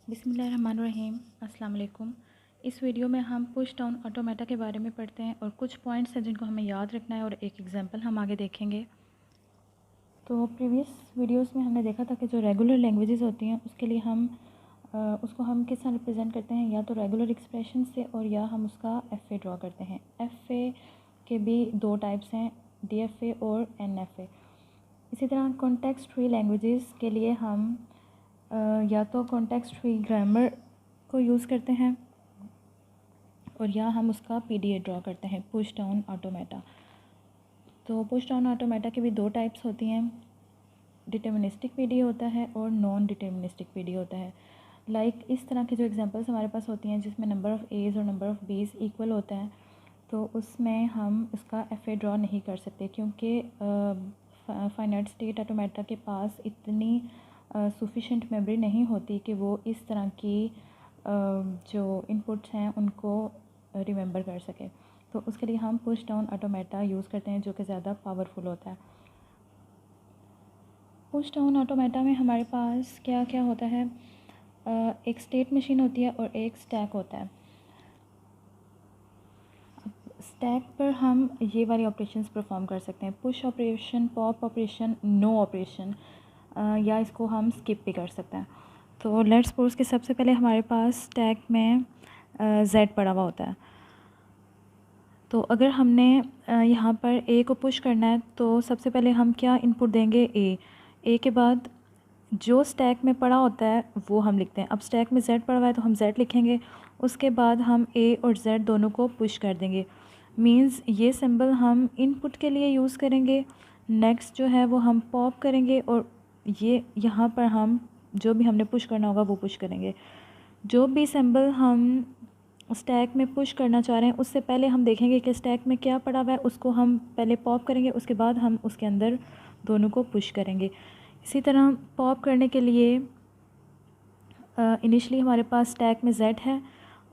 बिस्मिल्लाहिर्रहमानिर्रहीम। अस्सलाम वालेकुम। इस वीडियो में हम पुश डाउन ऑटोमेटा के बारे में पढ़ते हैं और कुछ पॉइंट्स हैं जिनको हमें याद रखना है और एक एग्जांपल हम आगे देखेंगे। तो प्रीवियस वीडियोस में हमने देखा था कि जो रेगुलर लैंग्वेजेस होती हैं उसके लिए उसको हम किस तरह रिप्रेजेंट करते हैं, या तो रेगुलर एक्सप्रेशन से और या हम उसका एफ ए ड्रॉ करते हैं। एफ ए के भी दो टाइप्स हैं, डी एफ ए और एन एफ ए। इसी तरह कॉन्टेक्स्ट फ्री लैंग्वेजेस के लिए हम या तो कॉन्टेक्स्ट फ्री ग्रामर को यूज़ करते हैं और या हम उसका पीडीए ड्रॉ करते हैं, पुश डाउन ऑटोमेटा। तो पुश डाउन ऑटोमेटा की भी दो टाइप्स होती हैं, डिटर्मिनिस्टिक पीडीए होता है और नॉन डिटर्मिनिस्टिक पीडीए होता है। इस तरह की जो एग्जांपल्स हमारे पास होती हैं जिसमें नंबर ऑफ़ एज़ और नंबर ऑफ़ बीज़ इक्वल होता है, तो उसमें हम उसका एफ ए ड्रॉ नहीं कर सकते क्योंकि फाइनाइट स्टेट ऑटोमेटा के पास इतनी सफिशेंट मेमोरी नहीं होती कि वो इस तरह की जो इनपुट्स हैं उनको रिमेंबर कर सके। तो उसके लिए हम पुश डाउन ऑटोमेटा यूज़ करते हैं जो कि ज़्यादा पावरफुल होता है। पुश डाउन ऑटोमेटा में हमारे पास क्या क्या होता है, एक स्टेट मशीन होती है और एक स्टैक होता है। स्टैक पर हम ये वाली ऑपरेशंस परफॉर्म कर सकते हैं, push operation, pop operation, no operation, या इसको हम स्किप भी कर सकते हैं। तो लेट्स सपोज कि सबसे पहले हमारे पास स्टैक में जेड पड़ा हुआ होता है। तो अगर हमने यहाँ पर ए को पुश करना है तो सबसे पहले हम क्या इनपुट देंगे, ए के बाद जो स्टैक में पड़ा होता है वो हम लिखते हैं। अब स्टैक में जेड पड़ा हुआ है तो हम जेड लिखेंगे, उसके बाद हम ए और जेड दोनों को पुश कर देंगे। मींस ये सिंबल हम इनपुट के लिए यूज़ करेंगे, नेक्स्ट जो है वो हम पॉप करेंगे और ये यहाँ पर हम जो भी हमने पुश करना होगा वो पुश करेंगे। जो भी सिंबल हम स्टैक में पुश करना चाह रहे हैं उससे पहले हम देखेंगे कि स्टैक में क्या पड़ा हुआ है, उसको हम पहले पॉप करेंगे, उसके बाद हम उसके अंदर दोनों को पुश करेंगे। इसी तरह पॉप करने के लिए इनिशियली हमारे पास स्टैक में जेड है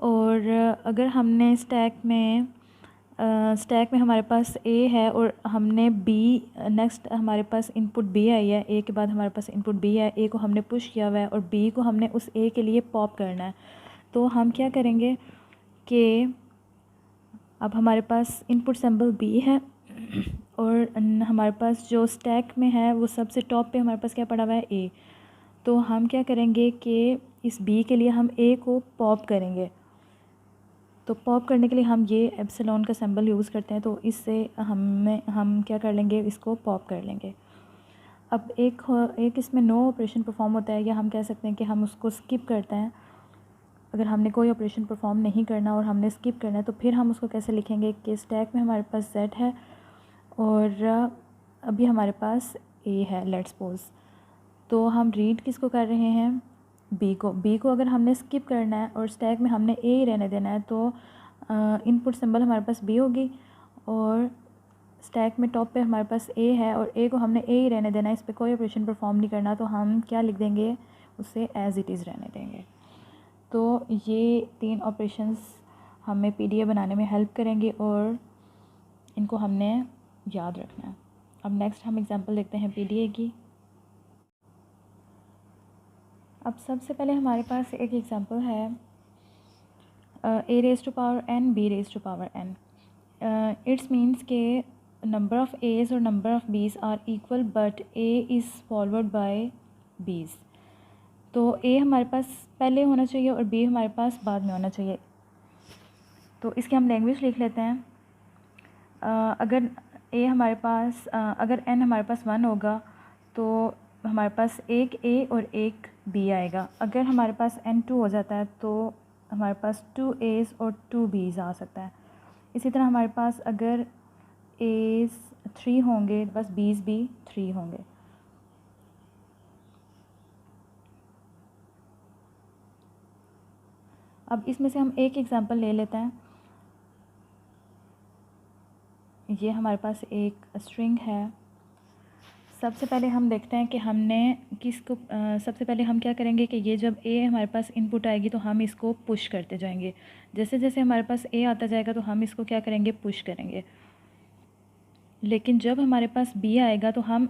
और अगर हमने स्टैक में हमारे पास ए है और हमने बी, नेक्स्ट हमारे पास इनपुट बी आई है, ए के बाद हमारे पास इनपुट बी है, ए को हमने पुश किया हुआ है और बी को हमने उस ए के लिए पॉप करना है। तो हम क्या करेंगे कि अब हमारे पास इनपुट सिंबल बी है और हमारे पास जो स्टैक में है वो सबसे टॉप पे हमारे पास क्या पड़ा हुआ है, ए। तो हम क्या करेंगे कि इस बी के लिए हम ए को पॉप करेंगे। तो पॉप करने के लिए हम ये एप्सिलॉन का सिंबल यूज़ करते हैं, तो इससे हम क्या कर लेंगे, इसको पॉप कर लेंगे। अब एक इसमें नो ऑपरेशन परफॉर्म होता है, या हम कह सकते हैं कि हम उसको स्किप करते हैं। अगर हमने कोई ऑपरेशन परफॉर्म नहीं करना और हमने स्किप करना है तो फिर हम उसको कैसे लिखेंगे कि स्टैक में हमारे पास जेड है और अभी हमारे पास ए है, लेट्स सपोज। तो हम रीड किसको कर रहे हैं, बी को अगर हमने स्किप करना है और स्टैक में हमने ए ही रहने देना है तो इनपुट सिंबल हमारे पास बी होगी और स्टैक में टॉप पे हमारे पास ए है और ए को हमने ए ही रहने देना है, इस पर कोई ऑपरेशन परफॉर्म नहीं करना, तो हम क्या लिख देंगे, उसे एज़ इट इज़ रहने देंगे। तो ये 3 ऑपरेशंस हमें पीडीए बनाने में हेल्प करेंगे और इनको हमने याद रखना है। अब नेक्स्ट हम एग्जांपल देखते हैं पीडीए की। अब सबसे पहले हमारे पास एक एग्जांपल है, A raise to power N, B raise to power N. It's means के नंबर ऑफ़ एज़ और number of B's are equal but A is followed by B's. तो ए हमारे पास पहले होना चाहिए और बी हमारे पास बाद में होना चाहिए। तो इसकी हम लैंग्वेज लिख लेते हैं। अगर एन हमारे पास 1 होगा तो हमारे पास एक ए और एक बी आएगा। अगर हमारे पास एन 2 हो जाता है तो हमारे पास 2 एज़ और 2 बीज़ आ सकता है। इसी तरह हमारे पास अगर एज़ 3 होंगे बस बीज़ भी 3 होंगे। अब इसमें से हम एक एग्जांपल ले लेते हैं। ये हमारे पास एक स्ट्रिंग है। सबसे पहले हम देखते हैं कि सबसे पहले हम क्या करेंगे कि ये जब ए हमारे पास इनपुट आएगी तो हम इसको पुश करते जाएंगे। जैसे जैसे हमारे पास ए आता जाएगा तो हम इसको क्या करेंगे, पुश करेंगे। लेकिन जब हमारे पास बी आएगा तो हम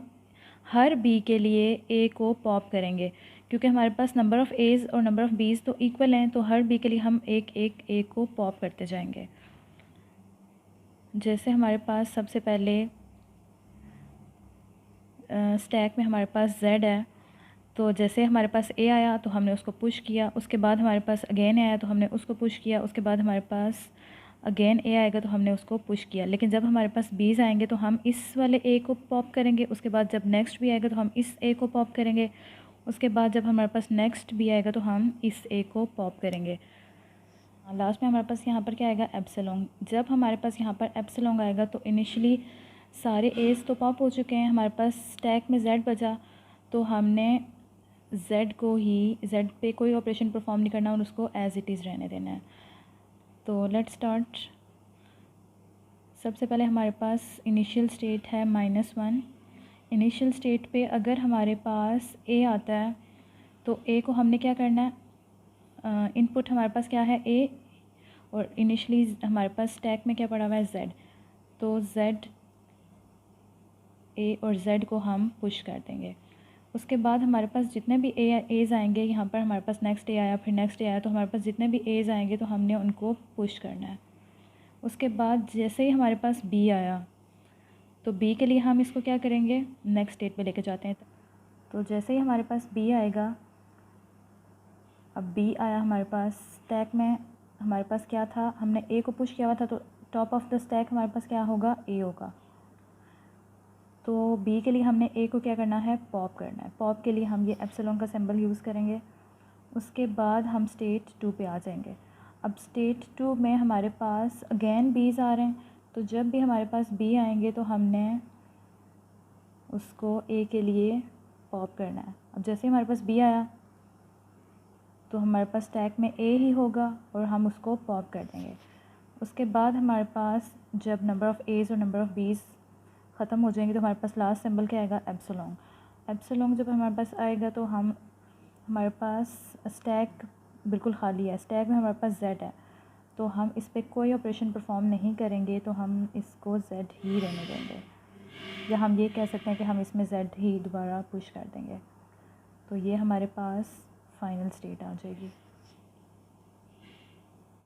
हर बी के लिए ए को पॉप करेंगे क्योंकि हमारे पास नंबर ऑफ़ एज़ और नंबर ऑफ़ बीज़ तो इक्वल हैं, तो हर बी के लिए हम एक एक ए को पॉप करते जाएंगे। जैसे हमारे पास सबसे पहले स्टैक में हमारे पास z है, तो जैसे हमारे पास a आया तो हमने उसको पुश किया, उसके बाद हमारे पास अगेन आया तो हमने उसको पुश किया, उसके बाद हमारे पास अगेन a आएगा तो हमने उसको पुश किया। लेकिन जब हमारे पास b's आएंगे तो हम इस वाले a को पॉप करेंगे, उसके बाद जब नेक्स्ट b आएगा तो हम इस a को पॉप करेंगे, उसके बाद जब हमारे पास नेक्स्ट b आएगा तो हम इस a को पॉप करेंगे। लास्ट में हमारे पास यहाँ पर क्या आएगा, एप्सिलॉन। जब हमारे पास यहाँ पर एप्सिलॉन आएगा तो इनिशियली सारे एज तो पॉप हो चुके हैं, हमारे पास स्टैक में z बचा, तो हमने z को ही z पे कोई ऑपरेशन परफॉर्म नहीं करना और उसको एज़ इट इज़ रहने देना है। तो लेट्स स्टार्ट। सबसे पहले हमारे पास इनिशियल स्टेट है -1। इनिशियल स्टेट पे अगर हमारे पास a आता है तो a को हमने क्या करना है, इनपुट हमारे पास क्या है a, और इनिशियली हमारे पास स्टैक में क्या पड़ा हुआ है z, तो z a और z को हम पुश कर देंगे। उसके बाद हमारे पास जितने भी एज़ आएंगे, यहाँ पर हमारे पास नेक्स्ट ए आया, फिर नेक्स्ट ए आया, तो हमारे पास जितने भी एज़ आएंगे तो हमने उनको पुश करना है। उसके बाद जैसे ही हमारे पास बी आया तो बी के लिए हम इसको क्या करेंगे, नेक्स्ट स्टेट पे लेके जाते हैं। तो जैसे ही हमारे पास बी आएगा, अब बी आया हमारे पास स्टैक में, हमारे पास क्या था, हमने ए को पुश किया हुआ था, तो टॉप ऑफ द स्टैक हमारे पास क्या होगा, ए होगा। तो बी के लिए हमने ए को क्या करना है, पॉप करना है। पॉप के लिए हम ये एप्सिलॉन का सिंबल यूज़ करेंगे। उसके बाद हम स्टेट 2 पे आ जाएंगे। अब स्टेट 2 में हमारे पास अगेन बीज आ रहे हैं, तो जब भी हमारे पास बी आएंगे तो हमने उसको ए के लिए पॉप करना है। अब जैसे हमारे पास बी आया तो हमारे पास स्टैक में ए ही होगा और हम उसको पॉप कर देंगे। उसके बाद हमारे पास जब नंबर ऑफ़ एज़ और नंबर ऑफ़ बीज़ ख़त्म हो जाएंगे तो हमारे पास लास्ट सिंबल क्या आएगा, एप्सिलॉन। एप्सिलॉन जब हमारे पास आएगा तो हमारे पास स्टैक बिल्कुल खाली है, स्टैक में हमारे पास z है, तो हम इस पर कोई ऑपरेशन परफॉर्म नहीं करेंगे, तो हम इसको z ही रहने देंगे, या हम ये कह सकते हैं कि हम इसमें z ही दोबारा पुश कर देंगे। तो ये हमारे पास फाइनल स्टेट आ जाएगी।